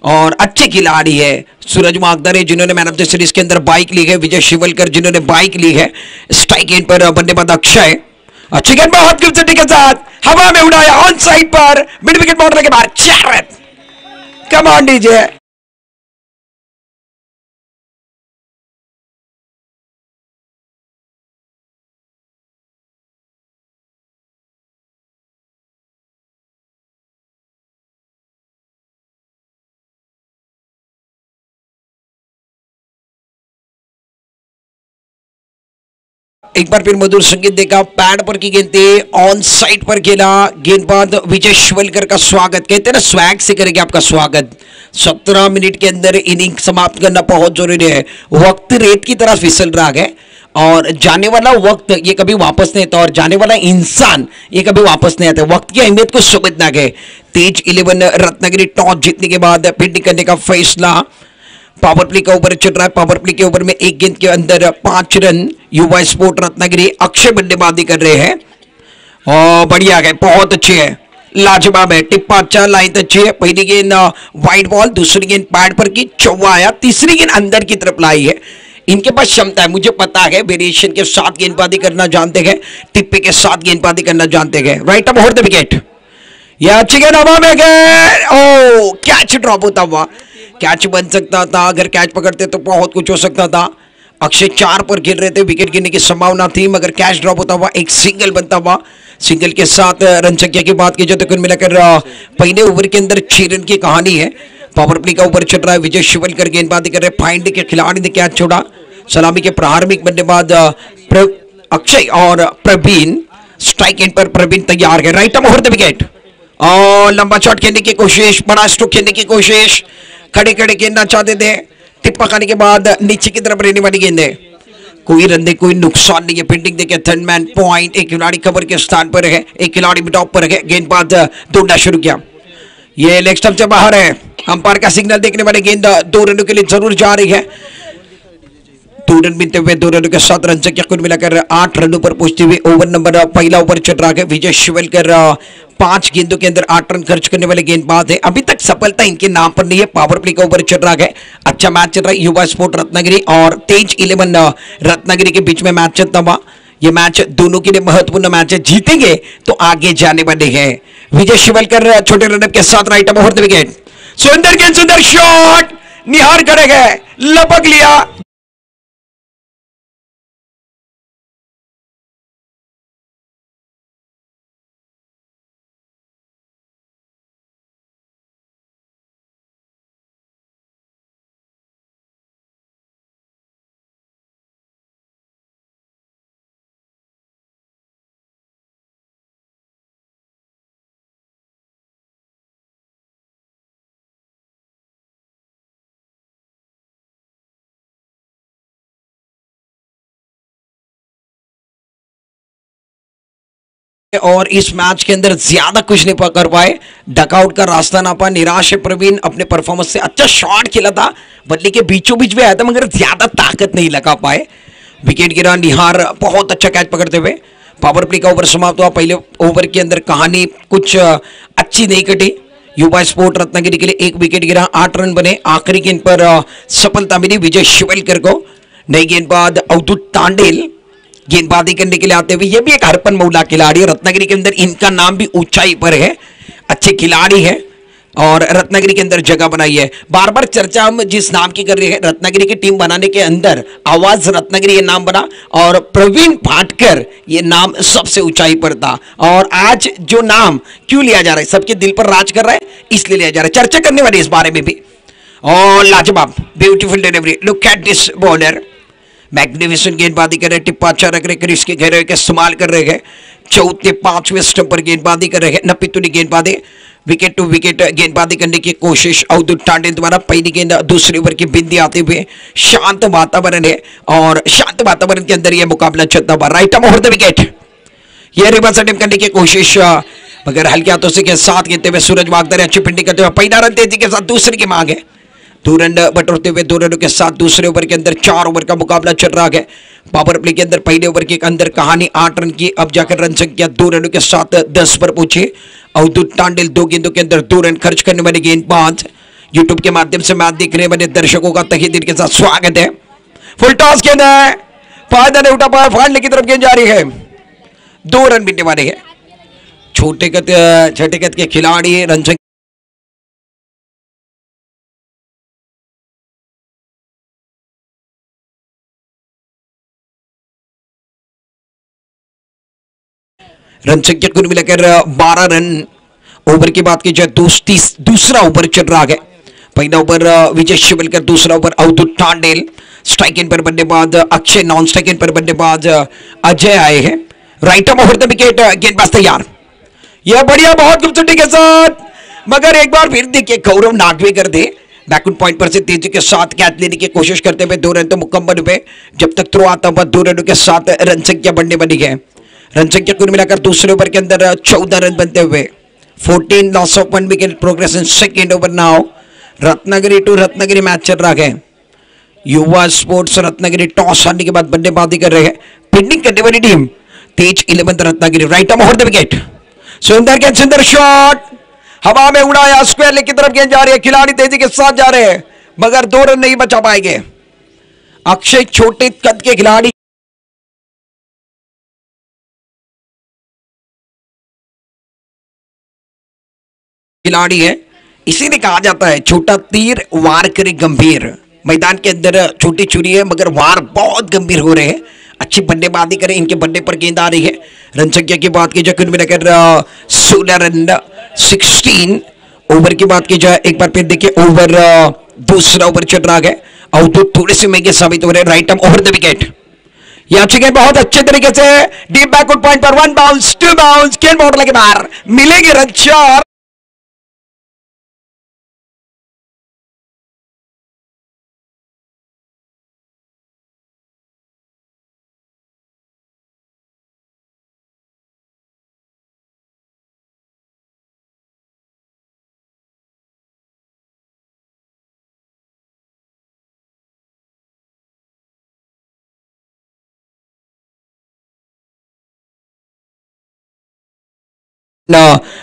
और अच्छे खिलाड़ी है सूरज वागदर है जिन्होंने मैन ऑफ द सीरीज के अंदर बाइक ली है, विजय शिवलकर जिन्होंने बाइक ली है। स्ट्राइक एंड पर बल्लेबाज अक्षय अच्छी गेंद बहुत खूबसूरती के साथ हवा में उड़ाया ऑन साइड पर मिड विकेट बाउंड्री के बाहर 4 रन। कमान दीजिए। एक बार फिर मधुर संगीत देखा, पैड पर की गेंद थी, ऑन साइड पर खेला, गेंदबाज विजय शिवलकर का स्वागत, कहते हैं ना स्वैग से करेंगे आपका स्वागत। 17 मिनट के अंदर इनिंग समाप्त करना बहुत जरूरी है। वक्त रेत की तरह फिसल रहा है और जाने वाला वक्त ये कभी वापस नहीं आता और जाने वाला इंसान ये कभी वापस नहीं आता। वक्त की अहमियत को समझना है। तेज 11 रत्नागिरी टॉस जीतने के बाद फील्डिंग करने का फैसला, पावर प्ले का ओवर चल रहा है। पावर प्ले के ओवर में एक गेंद के अंदर 5 रन। युवा स्पोर्ट रत्नागिरी अक्षय बल्लेबाजी कर रहे हैं और बढ़िया है, बहुत अच्छे है, लाजवाब है, टिप्पा अच्छा, लाइन अच्छी है। पहली गेंद वाइड बॉल, दूसरी गेंद पैड पर की, चौवा आया, तीसरी गेंद अंदर की तरफ लाई है। इनके पास क्षमता है, मुझे पता है, वेरिएशन के साथ गेंदबाजी करना जानते हैं, टिप्पे के साथ गेंदबाजी करना जानते हैं। Right up over the wicket, यह अच्छी गेंद हवा में गए, ओ कैच ड्रॉप होता हुआ, कैच बन सकता था, अगर कैच पकड़ते तो बहुत कुछ हो सकता था। अक्षय 4 पर खेल रहे थे, विकेट गिरने की संभावना थी, मगर कैच ड्रॉप होता हुआ एक सिंगल बनता हुआ। सिंगल के साथ रन संख्या की बात की जाए तो कुल मिलाकर पहले ओवर के अंदर 6 रन की कहानी है। पावर प्ले का ओवर चल रहा है, विजय शिवलकर गेंदबाजी कर रहे हैं, फाइंड के खिलाड़ी ने कैच छोड़ा। सलामी के प्रारंभिक बल्लेबाज अक्षय और प्रवीण, स्ट्राइक एंड पर प्रवीण तैयार है। राइट ओवर द विकेट और लंबा शॉट खेलने की कोशिश, बड़ा स्ट्रोक खेलने की कोशिश, खड़े खड़े खेलना चाहते थे, टिप्पा खाने के बाद नीचे की तरफ रहने वाली गेंद है, कोई रन नहीं, कोई नुकसान नहीं है। फील्डिंग देखिए, थर्ड मैन पॉइंट, एक खिलाड़ी कवर के स्थान पर है, एक खिलाड़ी टॉप पर है। गेंदबाज दौड़ना शुरू किया, ये लेग स्टंप से बाहर है, अंपायर का सिग्नल देखने वाले गेंद 2 रनों के लिए जरूर जा रही है। 2 रन मिलते हुए 2 रनों के साथ रन संख्या कुल मिलाकर 8 रनों पर पहुंचते हुए ओवर नंबर पहला ओवर चल रहा है। विजय शिवलकर 5 गेंदों के अंदर 8 रन खर्च करने वाले गेंदबाज है। अभी तक सफलता इनके नाम पर नहीं है। पावर प्ले का ओवर चल रहा है, अच्छा मैच चल रहा है। युवा स्पोर्ट रत्नागिरी और तेज 11 रत्नागिरी के बीच में मैच चलता हुआ, ये मैच दोनों के लिए महत्वपूर्ण मैच है, जीतेंगे तो आगे जाने वाले हैं। विजय शिवलकर छोटे रनअप के साथ राइट ओवर द विकेट, सुंदर गेंद, सुंदर शॉट, निहार करे गए, लपक लिया। और इस मैच के अंदर ज्यादा कुछ नहीं कर पाए, डकआउट का रास्ता ना पाए, निराश है प्रवीण। अपने परफॉर्मेंस से अच्छा शॉट खेला था, बल्ले के बीचों बीच में आया था, मगर ज्यादा ताकत नहीं लगा पाए। विकेट गिरा, निहार बहुत अच्छा कैच पकड़ते हुए। पावर प्ले का ओवर समाप्त हुआ। पहले ओवर के अंदर कहानी कुछ अच्छी नहीं कटी। युवा स्पोर्ट रत्नागिरी के लिए 1 विकेट गिरा, 8 रन बने। आखिरी गेंद पर सफलता मिली विजय शिवलकर को। नई गेंदबाज अवधूत तांडेल गेंदबाजी करने के लिए आते हुए, यह भी एक हरपन मौला खिलाड़ी है। रत्नागिरी के अंदर इनका नाम भी ऊंचाई पर है, अच्छे खिलाड़ी है और रत्नागिरी के अंदर जगह बनाई है। बार बार चर्चा हम जिस नाम की कर रहे हैं, रत्नागिरी की टीम बनाने के अंदर आवाज रत्नागिरी ये नाम बना और प्रवीण भाटकर ये नाम सबसे ऊंचाई पर था। और आज जो नाम क्यों लिया जा रहा है, सबके दिल पर राज कर रहा है, इसलिए लिया जा रहा है। चर्चा करने वाले इस बारे में भी। और लाजवाब, beautiful delivery, look at this bowler, magnificent गेंदबाजी कर रहे, टिप्पा अच्छा रख रहे, क्रीज के घेरे का इस्तेमाल कर रहे हैं। चौथे 5वें स्टंप पर गेंदबाजी कर रहे हैं, नपितुली गेंदबाजी, विकेट टू विकेट गेंदबाजी करने की कोशिश अवधूत तांडेल द्वारा। पहली गेंद दूसरे ओवर की बिंदी आते हुए, शांत वातावरण है और शांत वातावरण के अंदर यह मुकाबला चलता हुआ। राइट ओवर द विकेट, यह रिवर्स अटेम्प्ट करने की कोशिश मगर हल्के हाथों से के साथ खेलते हुए सूरज वागदर अच्छी फील्डिंग करते हुए पहला रन तेजी के साथ दूसरे की मांग है। 2 रन बटोरते हुए 2 रनों के साथ दूसरे ओवर के अंदर 4 ओवर का मुकाबला चल रहा है। पावर प्ले के अंदर पहले ओवर के अंदर कहानी 8 रन की, अब जाकर रन संख्या 2 रनों के साथ 10 पर पहुंचे। अवधूत तांडेल 2 गेंदों के अंदर 2 रन खर्च करने वाले गेंदबाज। यूट्यूब के माध्यम से मैच देखने वाले दर्शकों का तहे दिल के साथ स्वागत है। फुल टॉस गेंद है, फायदा नहीं उठा पाया, फाड़ने की तरफ गेंद जा रही है, 2 रन मिलने वाले हैं। छोटे कद के खिलाड़ी रन संख्या कुल मिलाकर 12 रन। ओवर की बात की जाए दूसरा ओवर चल रहा है। पहला ओवर विजय शिवलकर, दूसरा ओवर अवधूत टांडेल। स्ट्राइक इन पर बल्लेबाज अक्षय, नॉन स्ट्राइक इन पर बल्लेबाज अजय आए हैं। Right arm over the wicket, गेंदबाज तैयार। यह बढ़िया, बहुत खूबसूरती के साथ, मगर एक बार फिर देखिए गौरव नागवे कर दे बैकवर्ड पॉइंट पर से तेजी के साथ कैच लेने की कोशिश करते हुए 2 रन तो मुकम्मल हुए। जब तक थ्रो आता हुआ 2 रनों के साथ रन संख्या बढ़ने बनी है। रन संख्या कुल मिलाकर दूसरे ओवर के अंदर 14 रन बनते हुए 14 loss of 1 wicket progress in second over now. Ratnagiri to Ratnagiri match चल रहा है। युवा स्पोर्ट्स रत्नागिरी टॉस हारने के बाद बल्लेबाजी कर रहे हैं। फील्डिंग करने वाली team Tej 11 Ratnagiri. Right arm over the wicket, सुंदर गेंद, सुंदर शॉट, हवा में उड़ाया, स्क्वायर लेग की तरफ गेंद जा रही है। खिलाड़ी तेजी के साथ जा रहे हैं मगर 2 रन नहीं बचा पाएंगे। अक्षय छोटे कद के खिलाड़ी है, इसीलिए कहा जाता है छोटा तीर वार करे गंभीर। मैदान के अंदर छोटी छुरी है मगर वार बहुत गंभीर हो रहे हैं। अच्छी बल्लेबाजी करें, इनके बल्ले पर गेंद आ रही है। रन संख्या की बात की जाए कुल मिलाकर 16 रन 16। ओवर की बात की जाए एक बार फिर देखिए, ओवर दूसरा ओवर चल रहा है। अवधूत थोड़े से महंगे साबित हो रहे हैं। Right arm over the wicket, यह अच्छी गेंद बहुत अच्छे तरीके से डीप बैकवर्ड पॉइंट पर 1 बाउंस 2 बाउंस, गेंद बाउंड लगे बाहर, मिलेगी रन 4।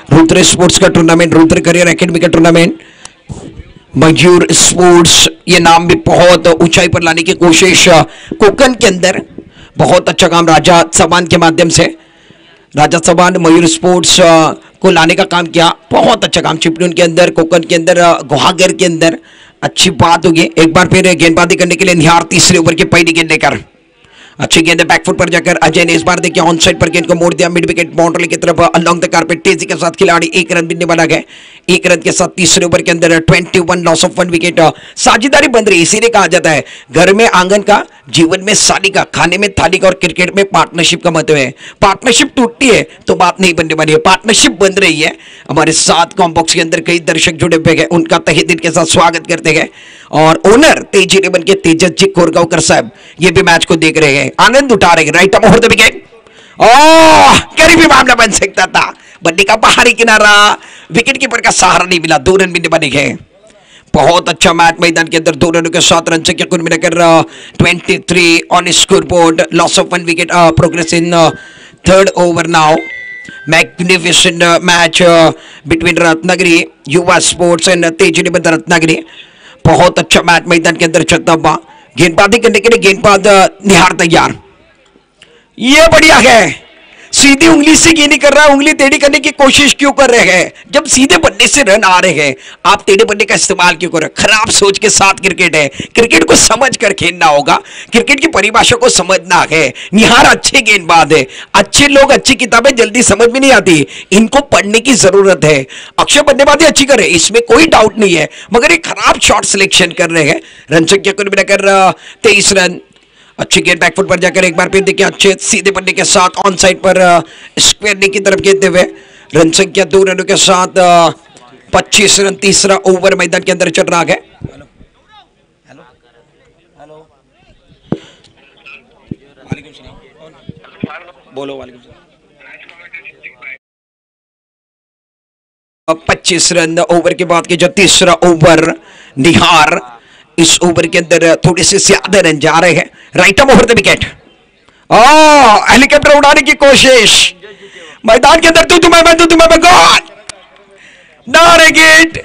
रुद्र स्पोर्ट्स का टूर्नामेंट, रुद्र करियर एकेडमी का टूर्नामेंट, मयूर स्पोर्ट्स, ये नाम भी बहुत ऊंचाई पर लाने की कोशिश कोकन के अंदर बहुत अच्छा काम राजा चौहान के माध्यम से, राजा चौहान मयूर स्पोर्ट्स को लाने का काम किया। बहुत अच्छा काम चिपलून के अंदर, कोकन के अंदर, गुहागर के अंदर। अच्छी बात होगी। एक बार फिर गेंदबाजी करने के लिए निहार तीसरे ओवर की पहली गेंद लेकर, अच्छी गेंद बैकफुट पर जाकर अजय ने इस बार देखिए ऑन साइड पर गेंद को मोड़ दिया मिड विकेट बाउंड्री की तरफ अलोंग द कारपेट। तेजी के साथ खिलाड़ी 1 रन मिलने वाला है। 1 रन के साथ तीसरे ओवर के अंदर 21 लॉस ऑफ 1 विकेट। साझेदारी बन रही, इसीलिए कहा जाता है घर में आंगन का, जीवन में साली का, खाने में थाली का और क्रिकेट में पार्टनरशिप का महत्व है। पार्टनरशिप टूटती है तो बात नहीं बनने वाली है, पार्टनरशिप बन रही है। हमारे साथ कॉम्बॉक्स के अंदर कई दर्शक जुड़े हुए हैं, उनका तहे दिल के साथ स्वागत करते हैं। और ओनर तेज 11 के तेजस जी कोरगांवकर साहब ये भी मैच को देख रहे हैं, आनंद उठा रहे हैं। Right arm over the wicket, करीबी मामला बन सकता था, बल्ले का बाहरी किनारा, विकेट कीपर का सहारा नहीं मिला, 2 रन मिलने वाले हैं। बहुत अच्छा मैच मैदान के अंदर 2 रनों के साथ रन संख्या कुल मिलाकर 23 on score board, loss of 1 wicket, progress in third over now. Magnificent match between Ratnagiri युवा स्पोर्ट्स एंड तेज 11 रत्नागिरी। बहुत अच्छा मैच मैदान के अंदर चलता हुआ। गेंदबाजी करने के लिए गेंदबाज निहार तैयार। ये बढ़िया है, सीधी उंगली से ये नहीं कर रहा है, उंगली टेढ़ी करने की कोशिश क्यों कर रहे हैं? जब सीधे बल्ले से रन आ रहे हैं आप टेढ़े बल्ले का इस्तेमाल क्यों कर रहे हैं? खराब सोच के साथ क्रिकेट है, क्रिकेट को समझ कर खेलना होगा, क्रिकेट की परिभाषा को समझना है। निहार अच्छे गेंदबाज है, अच्छे लोग, अच्छी किताबें जल्दी समझ में नहीं आती, इनको पढ़ने की जरूरत है। अक्षय बल्लेबाजी अच्छी करे, इसमें कोई डाउट नहीं है, मगर एक खराब शॉट सिलेक्शन कर रहे हैं। रन संख्या कुल मिलाकर 23 रन। अच्छी गेंद बैकफुट पर जाकर एक बार फिर देखिए अच्छे सीधे बल्ले के साथ ऑन साइड पर स्क्वायर लेग की तरफ खेलते हुए रन संख्या 2 रनों के साथ 25 रन। तीसरा ओवर मैदान के अंदर चल रहा है। बोलो। 25 रन ओवर के बाद के जो तीसरा ओवर निहार, इस ओवर के अंदर थोड़े से ज्यादा रन जा रहे हैं। Right arm over the wicket, helicopter उड़ाने की कोशिश मैदान के अंदर, तू तुम्हें मैं गॉड, नारे गेट।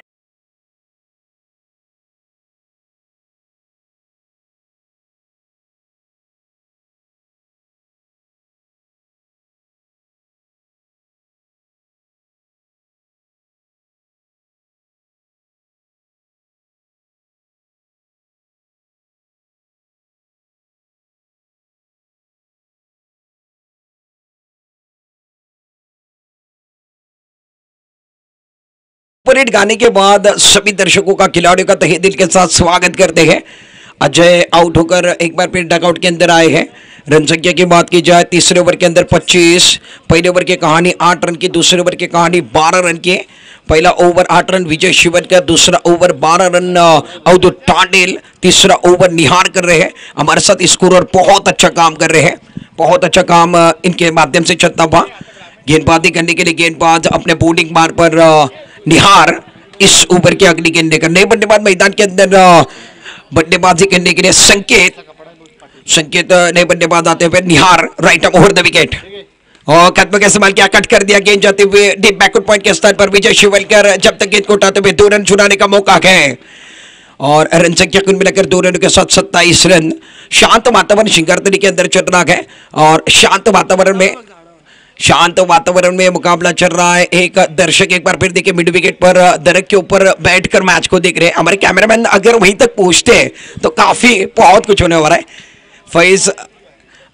परेड गाने के बाद सभी दर्शकों का खिलाड़ियों का तहे दिल के साथ स्वागत करते हैं। अजय आउट होकर एक बार फिर डगआउट के अंदर आए हैं। रन संख्या की बात की जाए तीसरे ओवर के अंदर 25, पहले ओवर की कहानी 8 रन की, दूसरे ओवर की कहानी 12 रन की। पहला ओवर 8 रन विजय शिवनकर, दूसरा ओवर 12 रन अवधूत टांडेल, तीसरा ओवर निहार कर रहे हैं। हमारे साथ स्कोरर बहुत अच्छा काम कर रहे हैं, बहुत अच्छा काम इनके माध्यम से चलता हुआ। गेंदबाजी करने के लिए गेंदबाज अपने बॉलिंग मार पर निहार इस ओवर के अगली गेंद लेकर नए बल्लेबाज मैदान के अंदर बल्लेबाजी करने के लिए संकेत नए बल्लेबाज आते हुए Nihar right arm over the wicket और कदम का इस्तेमाल किया, कट कर दिया। गेंद जाते हुए डीप बैकवर्ड पॉइंट के स्थान पर विजय शिवलकर जब तक गेंद को उठाते हुए 2 रन छुड़ाने का मौका है और रन संख्या कुल मिलाकर 2 रनों के साथ 27 रन। शांत वातावरण शिंगारतली के अंदर चल रहा है और शांत वातावरण में मुकाबला चल रहा है। एक दर्शक एक बार फिर देखिए मिड विकेट पर दरख्त के ऊपर बैठकर मैच को देख रहे हैं। हमारे कैमरामैन अगर वहीं तक पहुंचते हैं तो काफी बहुत कुछ होने वाला है। फैज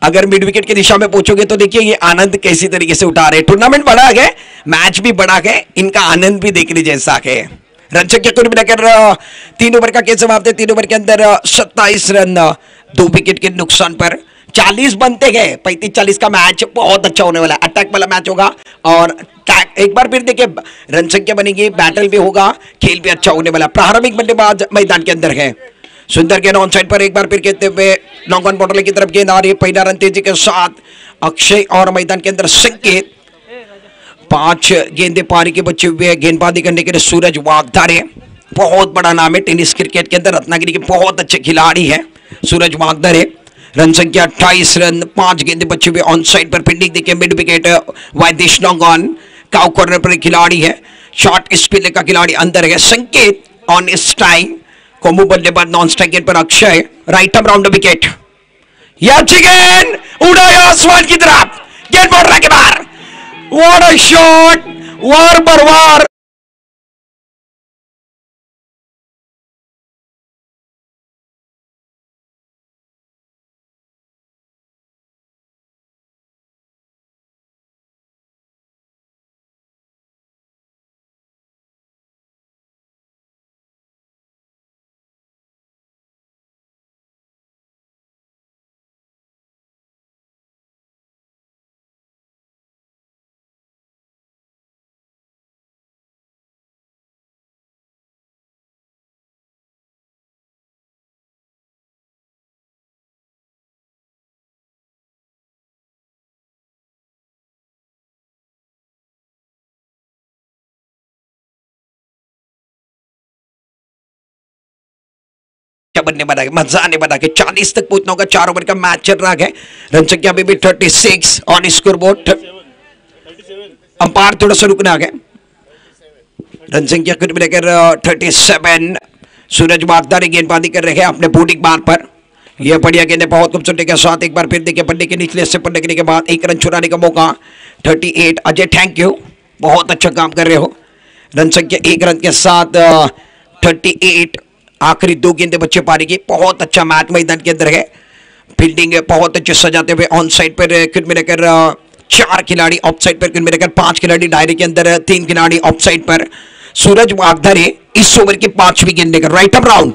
अगर मिड विकेट की दिशा में पहुंचोगे तो देखिए ये आनंद कैसी तरीके से उठा रहे हैं। टूर्नामेंट बड़ा है, मैच भी बड़ा है, इनका आनंद भी देखने जैसा है। रन संख्या कुल मिलाकर 3 ओवर का खेल समाप्त है। 3 ओवर के अंदर 27 रन 2 विकेट के नुकसान पर 40 बनते गए। 35-40 का मैच बहुत अच्छा होने वाला है, अटैक वाला मैच होगा और एक बार फिर देखिए रन संख्या बनेगी, बैटल भी होगा, खेल भी अच्छा होने वाला। प्रारंभिक बल्लेबाज मैदान के अंदर है। सुंदर गेंद ऑन साइड पर एक बार फिर कहते हुए लॉन्ग ऑन बॉर्डर की तरफ गेंद आ रही है। पहला रन तेजी के साथ अक्षय और मैदान के अंदर संकेत। 5 गेंदे पारी के बचे हुए गेंदबाजी करने के लिए सूरज वागदारे, बहुत बड़ा नाम है टेनिस क्रिकेट के अंदर, रत्नागिरी के बहुत अच्छे खिलाड़ी है सूरज वागदारे। रन संख्या 28 रन, 5 गेंदे बचे हुए ऑन साइड पर। फील्डिंग देखिए मिड विकेट वायदेश लॉन्ग ऑन काउ कॉर्नर पर खिलाड़ी है, शॉर्ट स्पिन का खिलाड़ी अंदर है। संकेत ऑन स्ट्राइक, कोमू बल्लेबाज नॉन स्ट्राइक गेंद पर Akshay right arm round wicket. यह अच्छी गेंद उड़ाया आसमान की तरफ, गेंद बॉर्डर के बाहर। व्हाट अ शॉट, वार पर वार। बनने बना के मजा आने बना के 40 तक पहुंचना होगा। 4 ओवर का मैच चल रहा है। रन संख्या अभी भी 36 ऑन स्कोर बोर्ड। अंपायर थोड़ा सा रुकना है। रन संख्या कुल मिलाकर 37। सूरज वागदारे गेंदबाजी कर रहे हैं अपने बॉलिंग बार पर। यह बढ़िया गेंद है, बहुत खूबसूरती के साथ। एक बार फिर देखिए पन्ने के निचले से पर लगने के बाद 1 रन छुड़ाने का मौका। 38 अजय, थैंक यू, बहुत अच्छा काम कर रहे हो। रन संख्या 1 रन के साथ 38। आखिरी 2 गेंदे बच्चे पारी की, बहुत अच्छा मैच मैदान के अंदर है। फील्डिंग बहुत अच्छे सजाते हुए ऑन साइड पर कुल मिलाकर 4 खिलाड़ी, ऑफ साइड पर कुल मिलाकर 5 खिलाड़ी, दायरे के अंदर 3 खिलाड़ी ऑफ साइड पर। सूरज वागदारे इस ओवर की 5वीं गेंद लेकर राइट आर्म राउंड,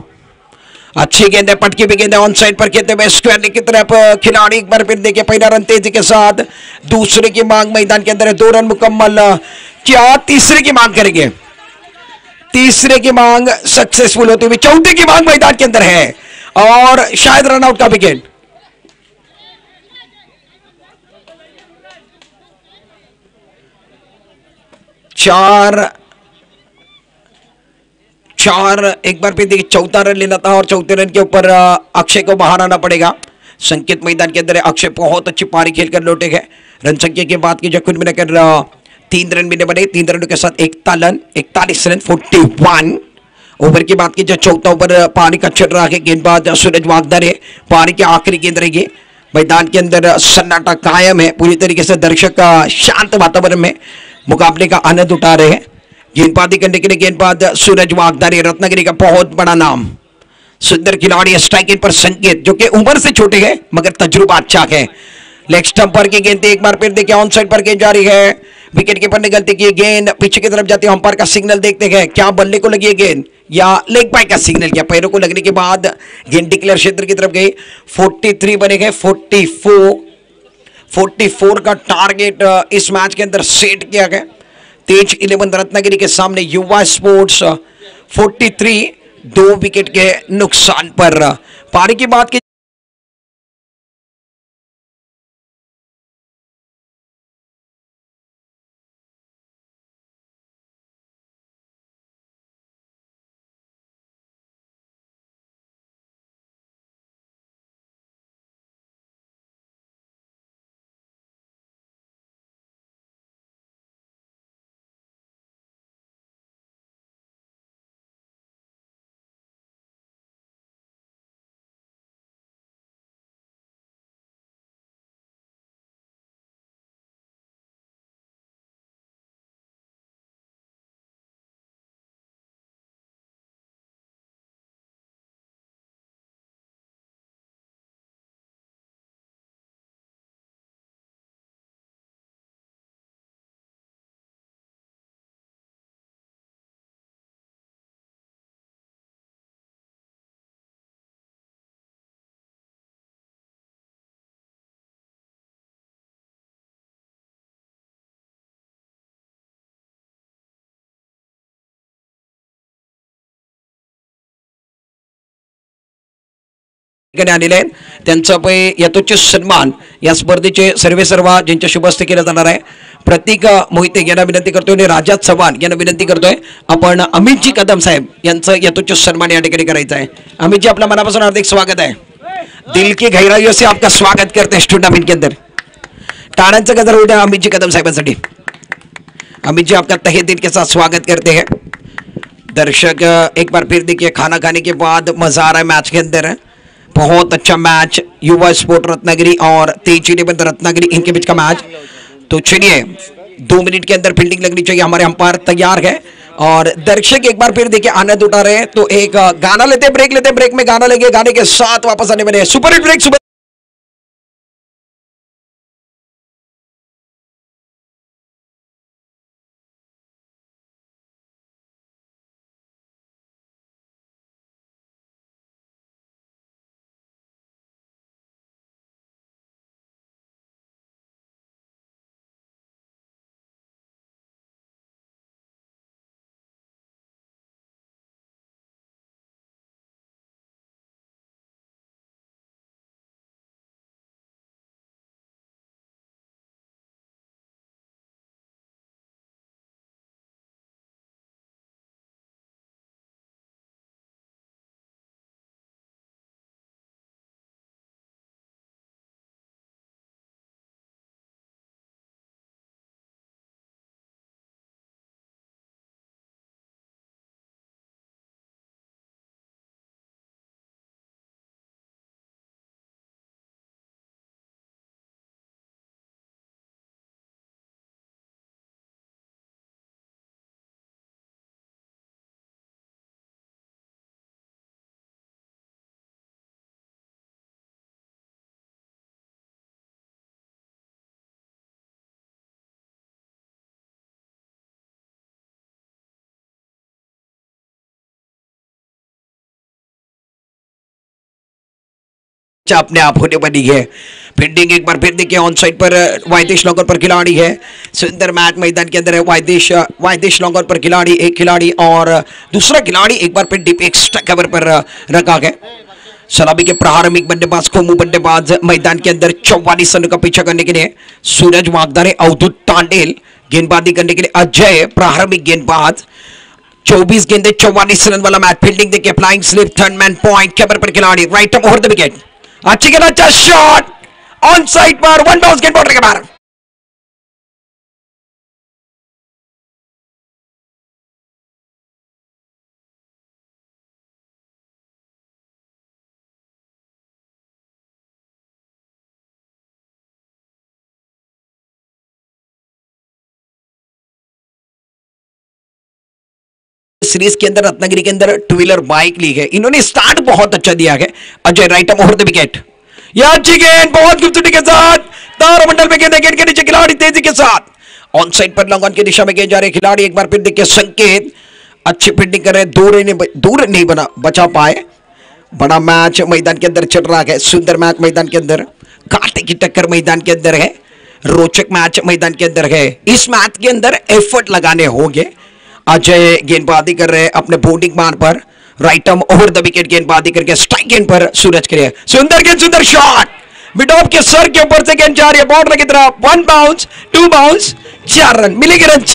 अच्छी गेंद है, पटकी भी गेंद है ऑन साइड पर खेलते हुए स्क्वायर की तरफ खिलाड़ी। एक बार फिर देखिए पहला रन तेजी के साथ, दूसरे की मांग मैदान के अंदर है। 2 रन मुकम्मल, क्या तीसरे की मांग करेंगे? तीसरे की मांग सक्सेसफुल होती हुई, चौथे की मांग मैदान के अंदर है और शायद रन आउट का विकेट। चार एक बार फिर देखिए चौथा रन लेना था और चौथे रन के ऊपर अक्षय को बाहर आना पड़ेगा। संकेत मैदान के अंदर है। अक्षय बहुत अच्छी पारी खेलकर लौटे गए। रन संख्या की बात की जब कुल मिलाकर 3 रन मिलने बने। 3 रनों के साथ 41 रन 41। ओवर की बात की जो चौथा ओवर पारी का चल रहा है। गेंदबाज सूरज वागदारे, पारी की आखिरी गेंद रहेगी। मैदान के अंदर सन्नाटा कायम है, पूरी तरीके से दर्शक शांत वातावरण में मुकाबले का आनंद उठा रहे हैं। गेंदबाजी करने के लिए गेंदबाज सूरज वागदारे, रत्नागिरी का बहुत बड़ा नाम, सुंदर खिलाड़ी। स्ट्राइकिंग पर संकेत जो कि उम्र से छोटे हैं मगर तजुर्बा अच्छा है। लेग स्टंप पर की गेंद एक बार फिर देखिए ऑन साइड पर गेंद जारी है। विकेट कीपर ने गलती की, गेंद पीछे की तरफ जाती है, अंपायर का सिग्नल देखते हैं क्या बल्ले को लगी है गेंद या लेग बाय का सिग्नल किया, पैरों को लगने के बाद गेंद डिक्लेयर क्षेत्र की तरफ गई। 43 बने गए, 44 का टारगेट इस मैच के अंदर सेट किया गया। तेज 11 रत्नागिरी के सामने युवा स्पोर्ट्स 43 2 विकेट के नुकसान पर। पारी की बात की आलेले आहेत त्यांचा यथोचित सन्मान या स्पर्धेचे सर्वेसर्वा ज्यांच्या शुभ हस्ते केला जाणार आहे। प्रतीक मोहिते यांना विनंती करतोय आणि राजा चव्हाण यांना विनंती करतोय आपण अमितजी कदम साहेब यांचं यथोचित सन्मान या ठिकाणी करायचं आहे। अमितजी आपल्या मनापासून हार्दिक स्वागत है, दिल की गहराइयों से आपका स्वागत करते हैं इस टूर्नामेंट के अंदर। टाळ्यांचा गजर होऊ द्या अमितजी कदम साहेबांसाठी। अमित जी आपका तहे दिल के साथ स्वागत करते हैं। दर्शक एक बार फिर देखिए खाना खाने के बाद मजा आ रहा है मैच के अंदर है। बहुत अच्छा मैच युवा स्पोर्ट रत्नागिरी और तेज 11 रत्नागिरी इनके बीच का मैच। तो चलिए 2 मिनट के अंदर फील्डिंग लगनी चाहिए, हमारे अंपायर तैयार है और दर्शक एक बार फिर देखिए आनंद उठा रहे हैं। तो एक गाना लेते ब्रेक में गाना लेंगे, गाने के साथ वापस आने वाले सुपर हिट ब्रेक। अपने आप होने बनी है। फील्डिंग एक बार फिर देखिए ऑन साइड पर वायदेश लॉन्गर पर खिलाड़ी है। सुंदर मैच मैदान के अंदर है। वायदेश लॉन्गर पर खिलाड़ी, एक खिलाड़ी और दूसरा खिलाड़ी एक बार फिर डीप एक्स्ट्रा कवर पर रखा गया। सलामी के प्रारंभिक बल्लेबाज कोमू बल्लेबाज मैदान के अंदर 44 रन का पीछा करने के लिए सूरज वागदारे, अवधूत तांडेल गेंदबाजी करने के लिए अजय प्रारंभिक गेंदबाज। 24 गेंदे 44 रन वाला मैच। फील्डिंग देखिए flying slip, third man point, cover पर खिलाड़ी, राइट ओवर द विकेट, अच्छी गेंद, अच्छा शॉट ऑन साइड पर, वन बाउंस गेंद बाउंड्री के बाहर। सीरीज के अंदर रत्नागिरी के अंदर टू व्हीलर बाइक ली है, इन्होंने स्टार्ट बहुत अच्छा दिया है। Ajay right over the wicket, यह अच्छी गेंद बहुत खूबसूरती के साथ तारमंडल में गेंद के नीचे खिलाड़ी तेजी के साथ ऑन साइड पर लॉन्ग ऑन की दिशा में गेंद जा रहे खिलाड़ी, एक बार फिर देखिए संकेत, अच्छी फील्डिंग कर रहे, दूर नहीं बना बचा पाए। बड़ा मैच मैदान के अंदर चल रहा है, सुंदर मैच मैदान के अंदर, कांटे की टक्कर मैदान के अंदर है, रोचक मैच मैदान के अंदर है। इस मैच के अंदर एफर्ट लगाने होंगे। अजय गेंदबाजी कर रहे हैं अपने बॉलिंग मान पर, right arm over the wicket गेंदबाजी करके स्ट्राइक गेंद पर सूरज के लिए सुंदर गेंद, सुंदर शॉट, मिड ऑफ के सर के ऊपर से गेंद जा रही है बॉर्डर की तरफ, 1 बाउंस 2 बाउंस 4 रन मिलेगी, रन।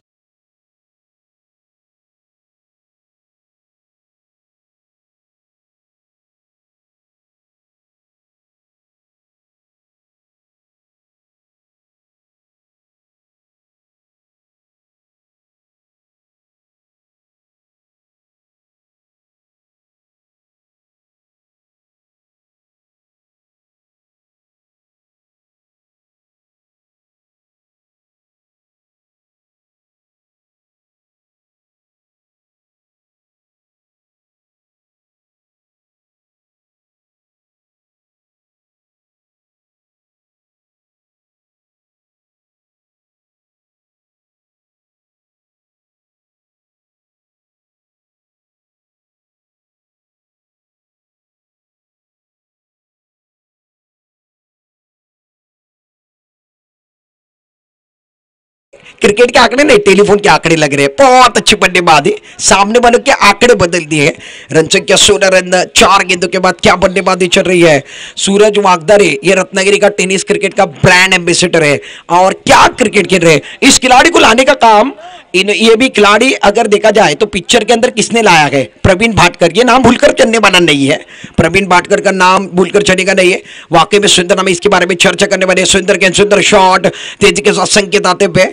क्रिकेट के आंकड़े नहीं, टेलीफोन के आंकड़े लग रहे हैं। बहुत अच्छी बल्लेबाजी, सामने वालों के आंकड़े बदल दिए हैं। रन संख्या 16 रन 4 गेंदों के बाद क्या बल्लेबाजी चल रही है। सूरज वागदरे ये रत्नागिरी का टेनिस क्रिकेट का ब्रांड एम्बेसडर है और क्या क्रिकेट खेल रहे हैं। इस खिलाड़ी को लाने का काम ये भी खिलाड़ी अगर देखा जाए तो पिक्चर के अंदर किसने लाया है, प्रवीण भाटकर। ये नाम भूलकर चलने वाला नहीं है, प्रवीण भाटकर का नाम भूलकर चलेगा नहीं है। वाकई में सुंदर नाम, इसके बारे में चर्चा करने वाले। सुंदर गेंद, सुंदर शॉट, तेजी के साथ संकेत आते हुए।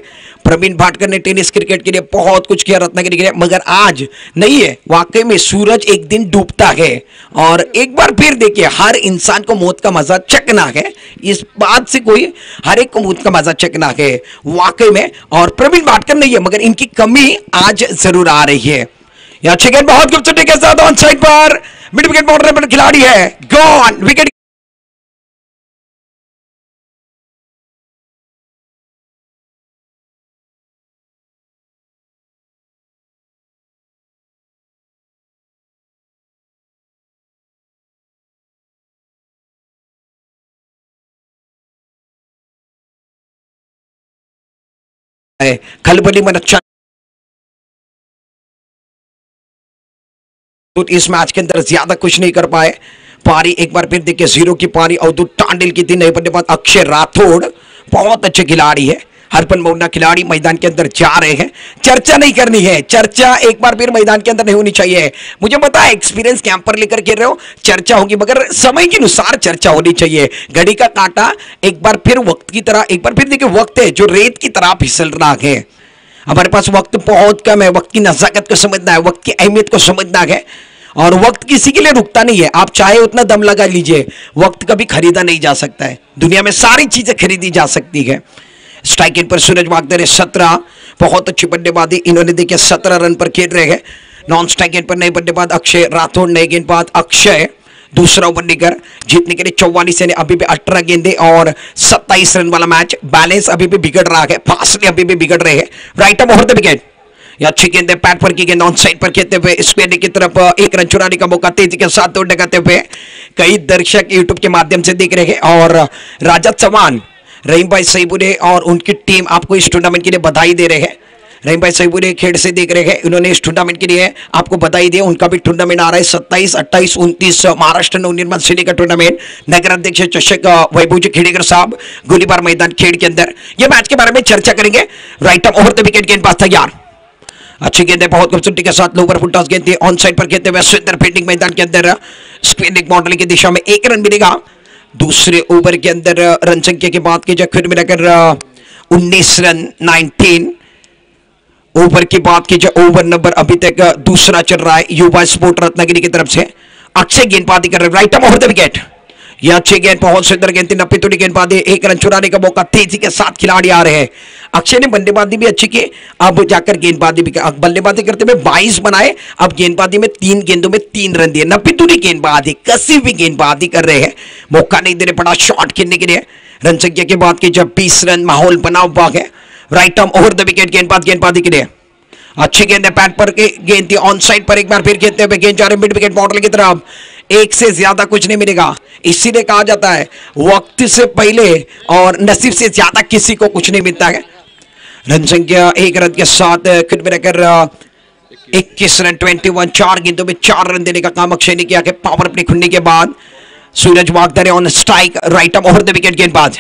प्रवीण भाटकर ने टेनिस क्रिकेट के लिए बहुत कुछ किया रत्नागिरी के लिए, मगर आज नहीं है। वाकई में सूरज एक दिन डूबता है और एक बार फिर देखिए हर इंसान को मौत का मजा चखना है, इस बात से कोई, हर एक को मौत का मजा चखना है वाकई में। और प्रवीण भाटकर नहीं है मगर इनकी कमी आज जरूर आ रही है। यह अच्छी गेंद बहुत खूबसूरती के साथ ऑन साइड पर मिड विकेट बाउंड्री पर खिलाड़ी है, गॉन विकेट। खलबली मन अच्छा तो इस मैच के अंदर ज्यादा कुछ नहीं कर पाए। पारी एक बार फिर देखिए 0 की पारी अवधूत टांडिल की थी, नए बल्लेबाज अक्षय राठौड़ बहुत अच्छे खिलाड़ी है। हरपन मौना खिलाड़ी मैदान के अंदर जा रहे हैं। चर्चा नहीं करनी है, चर्चा एक बार फिर मैदान के अंदर नहीं होनी चाहिए। मुझे पता है एक्सपीरियंस कैंप पर लेकर खेल रहे हो, चर्चा होगी मगर समय के अनुसार चर्चा होनी चाहिए। घड़ी का कांटा एक बार फिर वक्त की तरह, एक बार फिर देखिए वक्त है जो रेत की तरह फिसल रहा है। हमारे पास वक्त बहुत कम है, वक्त की नजाकत को समझना है, वक्त की अहमियत को समझना है। और वक्त किसी के लिए रुकता नहीं है, आप चाहे उतना दम लगा लीजिए, वक्त कभी खरीदा नहीं जा सकता है। दुनिया में सारी चीजें खरीदी जा सकती है। स्ट्राइक इन पर सूरज वागदरे 17, बहुत अच्छी बल्लेबाजी इन्होंने देखिए 17 रन पर खेल रहे हैं। नॉन स्ट्राइक इन पर नए बल्लेबाज अक्षय राठौड़, नए गेंदबाज अक्षय दूसरा ओवर लेकर जीतने के लिए 44 यानी अभी भी 18 गेंदे और 27 रन वाला मैच। बैलेंस अभी भी बिगड़ रहा है, फासले अभी भी बिगड़ रहे हैं। Right arm over the wicket, या अच्छी गेंद है, पैड पर की गेंद ऑन साइड पर खेलते हुए स्क्वायर की तरफ एक रन चुराने का मौका तेजी के साथ दौड़ लगाते हुए कई दर्शक यूट्यूब के माध्यम से देख रहे हैं। और राजा चौहान, रहीम भाई सईबुरे और उनकी टीम आपको इस टूर्नामेंट के लिए बधाई दे रहे हैं। रहीम भाई सईबुरे खेड़ से देख रहे हैं, उन्होंने इस टूर्नामेंट के लिए आपको बधाई दी। उनका भी टूर्नामेंट आ रहा है 27, 28, 29 महाराष्ट्र नवनिर्माण सेना का टूर्नामेंट। नगर अध्यक्ष चषक वैभव जी खेड़ेकर साहब गोलीबार मैदान खेड़ के अंदर, ये मैच के बारे में चर्चा करेंगे। Right arm over the wicket गेंद पास तैयार, अच्छी गेंद है, बहुत खूबसूरती के साथ लोवर फुल टॉस गेंद ऑन साइड पर खेलते हुए सुंदर फील्डिंग मैदान के अंदर स्पिनिंग बाउंड्री की दिशा में 1 रन मिलेगा। दूसरे ओवर के अंदर रन संख्या की बात की जाए फिर मिलाकर 19 रन 19। ओवर की बात की जाए ओवर नंबर अभी तक दूसरा चल रहा है युवा स्पोर्ट रत्नागिरी की तरफ से। अक्षय गेंदबाजी कर रहे, right arm over the wicket, यह अच्छी गेंद, बहुत सुंदर गेंद थी, 90 तोड़ी गेंदबाजी, 1 रन चुराने का मौका, तेजी के साथ खिलाड़ी आ रहे हैं। अक्षय ने बल्लेबाजी भी अच्छी की, अब जाकर गेंदबाजी भी, बल्लेबाजी करते हुए 22 बनाए, अब गेंदबाजी में 3 गेंदों में 3 रन दिए। 90 तोड़ी गेंदबाजी, कसी हुई गेंदबाजी कर रहे हैं, मौका नहीं दे रहे बड़ा शॉट खेलने के लिए। रन संख्या की बात की जब 20 रन माहौल बना हुआ है। Right arm over the wicket, गेंदबाजी के लिए अच्छी गेंद है, पैड पर गेंद थी, ऑन साइड पर एक बार फिर खेलते हुए गेंद जा रहे मिड विकेट बाउंड्री की तरफ। एक से ज्यादा कुछ नहीं मिलेगा, इसीलिए कहा जाता है वक्त से पहले और नसीब से ज्यादा किसी को कुछ नहीं मिलता है। रन संख्या 1 रन के साथ खुद में रहकर 21 रन 21, 4 गेंदों में 4 रन देने का काम अक्षय ने किया। पावर प्ले खुलने के बाद सूरज वागदर on strike, right arm over the wicket गेंदबाज।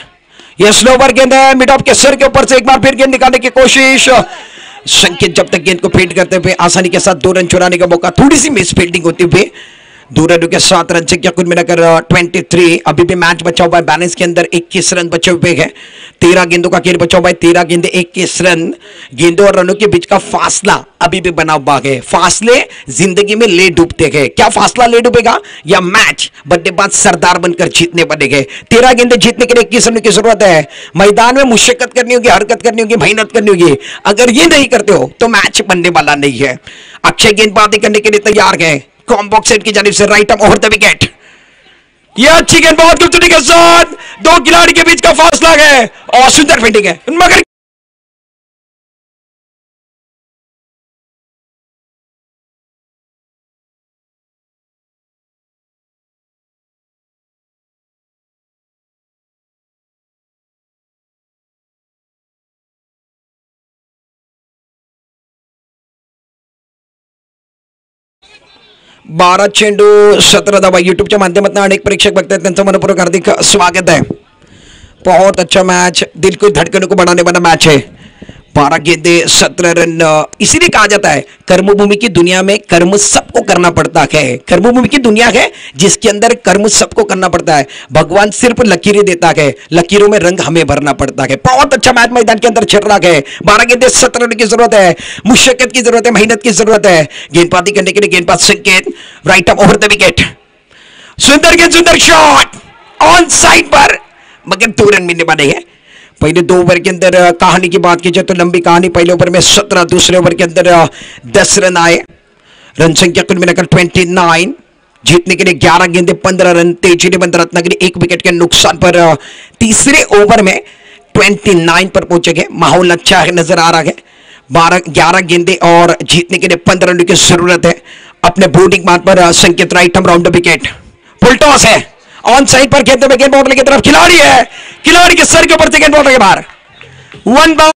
यह स्लोवर गेंद है, मिड ऑफ के सर के ऊपर से एक बार फिर गेंद निकालने की कोशिश। संकेत जब तक गेंद को फील्ड करते हुए आसानी के साथ 2 रन चुराने का मौका, थोड़ी सी मिस फील्डिंग होती हुई 2 रनों के साथ रन संख्या कुल मिलाकर 23। अभी भी मैच बचा हुआ है, बैलेंस के अंदर 21 रन बचे हुए हैं। 13 गेंदों का खेल बचा हुआ है, 13 गेंदे 21 रन। गेंदों और रनों के बीच का फासला अभी भी बना हुआ है। फासले जिंदगी में ले डूबते हैं, क्या फासला ले डूबेगा या मैच बल्लेबाज सरदार बनकर जीतने बनेंगे। 13 गेंदे जीतने के लिए 21 रन की जरूरत है। मैदान में मुशक्कत करनी होगी, हरकत करनी होगी, मेहनत करनी होगी। अगर ये नहीं करते हो तो मैच बनने वाला नहीं है। अक्षय गेंदबाजी करने के लिए तैयार है, कॉम्बॉक्स सेट की जानिब से right arm over the wicket. यह अच्छी गेंद बहुत खूबसूरती के साथ 2 खिलाड़ी के बीच का फासला है और सुंदर फील्डिंग है, मगर बारा चेंडू 17 धावा। युट्यूबच्या माध्यमातून अनेक प्रेक्षक बघतात, त्यांचं मनपूर्वक हार्दिक स्वागत है। बहुत अच्छा मैच, दिल को धड़कनों को बढ़ाने वाला मैच है। 12 गेंदे 17 रन। इसीलिए कहा जाता है कर्मभूमि की दुनिया में कर्म सबको करना पड़ता है। कर्मभूमि की दुनिया है जिसके अंदर कर्म सबको करना पड़ता है। भगवान सिर्फ लकीरें देता है, लकीरों में रंग हमें भरना पड़ता है। बहुत अच्छा मैच मैदान के अंदर चल रहा है। 12 गेंदे 17 रन की जरूरत है, मुशक्कत की जरूरत है, मेहनत की जरूरत है। गेंदबाजी करने के लिए गेंदबाज संकेत, right arm over the wicket. सुंदर गेंद, सुंदर शॉट ऑन साइड पर, मगर 2 रन मिलने वाले हैं। पहले 2 ओवर के अंदर कहानी की बात की जाए तो लंबी कहानी, पहले ओवर में 17, दूसरे ओवर के अंदर 10 रन आए। रन संख्या कुल मिलाकर 29। जीतने के लिए 11 गेंदे 15 रन। तेजी ने बंद रत्नागिरी 1 विकेट के नुकसान पर तीसरे ओवर में 29 पर पहुंचे गए। माहौल अच्छा है, नजर आ रहा है। 11 गेंदे और जीतने के लिए 15 रन की जरूरत है। अपने बोर्डिंग मार्क पर संकेत right arm round the wicket. Full toss है, ऑन साइड पर खेलते हुए गेंद बाउंड्री की तरफ, खिलाड़ी है, खिलाड़ी के सर के ऊपर से गेंद बाउंड्री के बाहर। 1 बाउंड।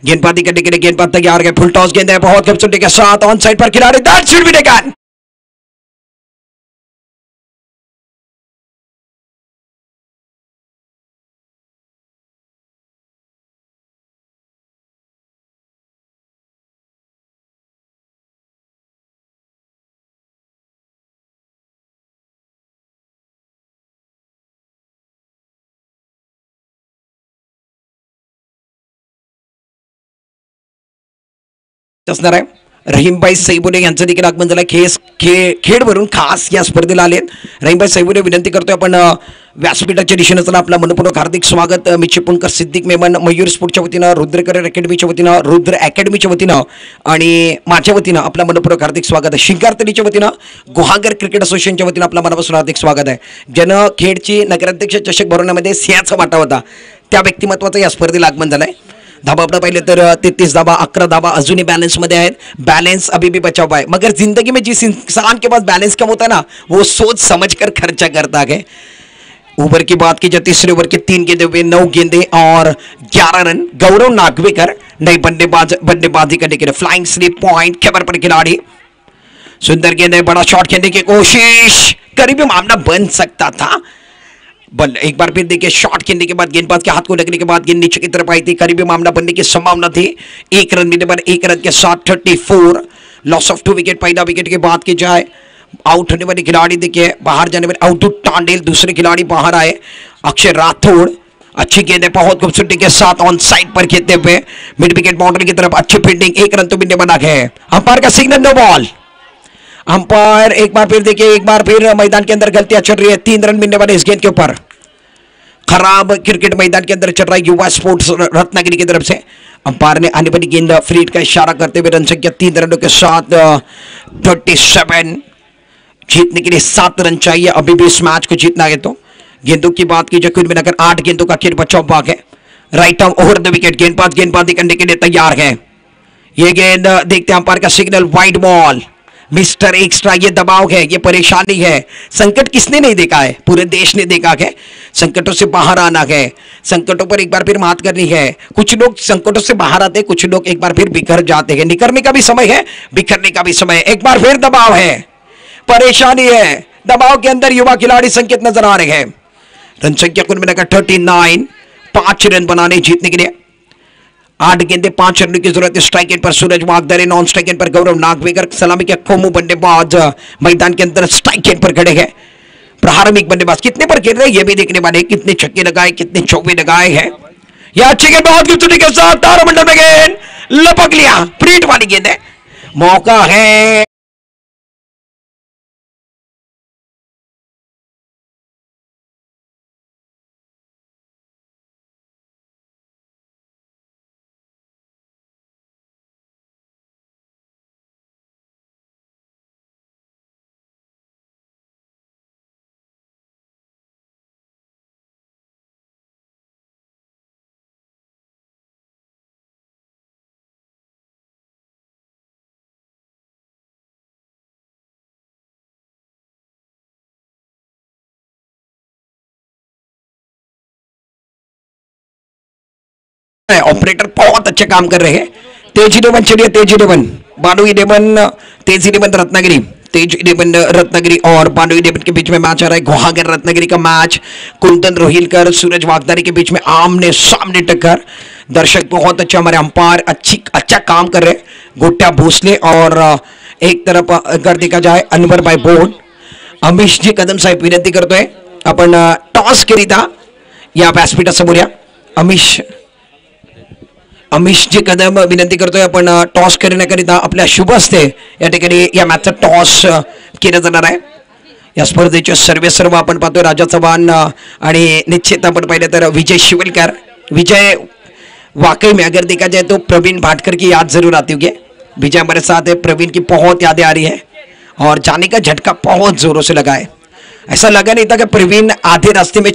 गेंदबाजी करने के लिए गेंदबाज तैयार है, फुल टॉस गेंद है, बहुत खूबसूरती के साथ ऑन साइड पर खिलाड़ी, दैट शुड बी टेकन। असणार आहे रहीमभाई सैबुले यांचं देखील आगमन झालं। खेडवरून खास या स्पर्धेला आले रहीमभाई सैबुले। विनंती करतोय आपण व्यासपीठाच्या दिशेने चला। आपला मनपूर्वक हार्दिक स्वागत। मी चिपळूणकर सिद्दीक मेमन, मयूर स्पोर्टच्या वतीनं, रुद्र करिअर अकॅडमीच्या वतीनं, रुद्र अकॅडमीच्या वतीनं आणि माझ्या वतीनं आपला मनपूर्वक हार्दिक स्वागत आहे। शिंगारतलीच्या वतीनं, गुहागर क्रिकेट असोसिएशनच्या वतीनं आपला मनापासून हार्दिक स्वागत आहे। ज्यानं खेडची नगराध्यक्ष चषक भरवण्यामध्ये सिंहाचा वाटा होता, त्या व्यक्तिमत्वाचं या स्पर्धेला आगमन झालंय। धाबा अपना पहले तर 33 धाबा, 11 धाबा अजूनही बैलेंस में है। बैलेंस अभी भी बचा हुआ है, मगर जिंदगी में जिस इंसान के पास बैलेंस कम होता है ना, वो सोच समझ कर खर्चा करता है। ओवर की बात की जाए, तीसरे ओवर के 3 गेंदे हुए, 9 गेंदे और 11 रन। गौरव नागवेकर नई बल्लेबाजी करने के लिए, फ्लाइंग स्लिप पॉइंट खबर पर खिलाड़ी। सुंदर गेंद है, बड़ा शॉट खेलने की कोशिश, करीबी मामला बन सकता था। बल एक बार फिर देखिए, शॉट खेलने के बाद गेंदबाज के हाथ को लगने के बाद गेंद नीचे की तरफ आई थी, करीबी मामला बनने की संभावना थी। 1 रन मिलने पर 1 रन के साथ 34, लॉस ऑफ 2 विकेट। पहला विकेट की बात की जाए, आउट होने वाले खिलाड़ी देखिए, बाहर जाने वाले आउट टांडेल, दूसरे खिलाड़ी बाहर आए अक्षय राठौड़। अच्छी गेंद है, बहुत खूबसूरती के साथ ऑन साइड पर खेलते हुए मिड विकेट बाउंड्री की तरफ, अच्छी फील्डिंग, 1 रन तो मिलने बना है। अंपायर का सिग्नल, नो बॉल। अंपायर एक बार फिर देखिए, एक बार फिर मैदान के अंदर गलतियां चल रही है। 3 रन मिलने वाले इस गेंद के ऊपर। खराब क्रिकेट मैदान के अंदर चल रहा है युवा स्पोर्ट्स रत्नागिरी की तरफ से। अंपायर ने आने वाली गेंद फ्रीड का इशारा करते हुए रन संख्या 3 रनों के साथ 37 जीतने के लिए 7 रन चाहिए अभी भी इस मैच को जीतना है। तो गेंदों की बात की जाए कुल मिलाकर 8 गेंदों का खेल बचा हुआ है। Right arm over the wicket, गेंदबाजी करने के लिए तैयार है। ये गेंद देखते हैं, अंपायर का signal, wide ball, mister extra. ये दबाव है, ये परेशानी है। संकट किसने नहीं देखा है, पूरे देश ने देखा है। संकटों से बाहर आना है, संकटों पर एक बार फिर मात करनी है। कुछ लोग संकटों से बाहर आते हैं, कुछ लोग एक बार फिर बिखर जाते हैं। निकलने का भी समय है, बिखरने का भी समय है। एक बार फिर दबाव है, परेशानी है, दबाव के अंदर युवा खिलाड़ी संकेत नजर आ रहे हैं। रन संख्या कुल मिलाकर 39, 5 रन बनाने जीतने के लिए। 8 गेंदे 5 रनों की जरूरत है। स्ट्राइक एंड पर सूरज वागदरे, नॉन स्ट्राइक एंड पर गौरव नागवेकर, सलामी के खोमू बल्लेबाज मैदान के अंदर स्ट्राइक एंड पर खड़े हैं। प्रारंभिक बल्लेबाज कितने पर खेल रहे हैं ये भी देखने वाले, कितने छक्के लगाए, कितने चौके लगाए हैं। यह अच्छी गेंद, बहुत की के साथ तारामंडल में गेंद लपक लिया, प्रीट वाली गेंद है, मौका है। ऑपरेटर बहुत अच्छे काम कर रहे हैं। तेज 11 चलिए, तेज 11 बानो 11, तेज 11 रत्नागिरी, तेज 11 रत्नागिरी और बानो 11 के बीच में मैच आ रहा है। गुहागर रत्नागिरी का मैच, कुंदन रोहिलकर, सूरज वागदारी के बीच में आमने सामने टक्कर। दर्शक बहुत अच्छा, हमारे अंपायर अच्छा काम कर रहे हैं, गुट्टा भोसले। और एक तरफ अगर देखा जाए अनवर भाई बोर्ड, अमिश जी कदम साहेब विनंती करतोय आपण टॉस करिता या व्यासपीठा समोर या। अमिश जी कदम विनंती करतोय आपण टॉस करण्याकरिता आपल्या शुभ हस्ते या ठिकाणी या मॅचचा टॉस केला जाणार आहे। या स्पर्धेचे सर्व आपण पाहतोय, राजा चव्हाण आणि निश्चित आपण पाहिलं तर विजय शिवलकर। विजय वाकई में अगर देखा जाए तो प्रवीण भाटकर की याद जरूर आती होगी। विजय हमारे साथ है, प्रवीण की बहुत यादें आ रही है और जाने का झटका बहुत जोरों से लगा है। ऐसा लगा नहीं था कि प्रवीण आधे रास्ते में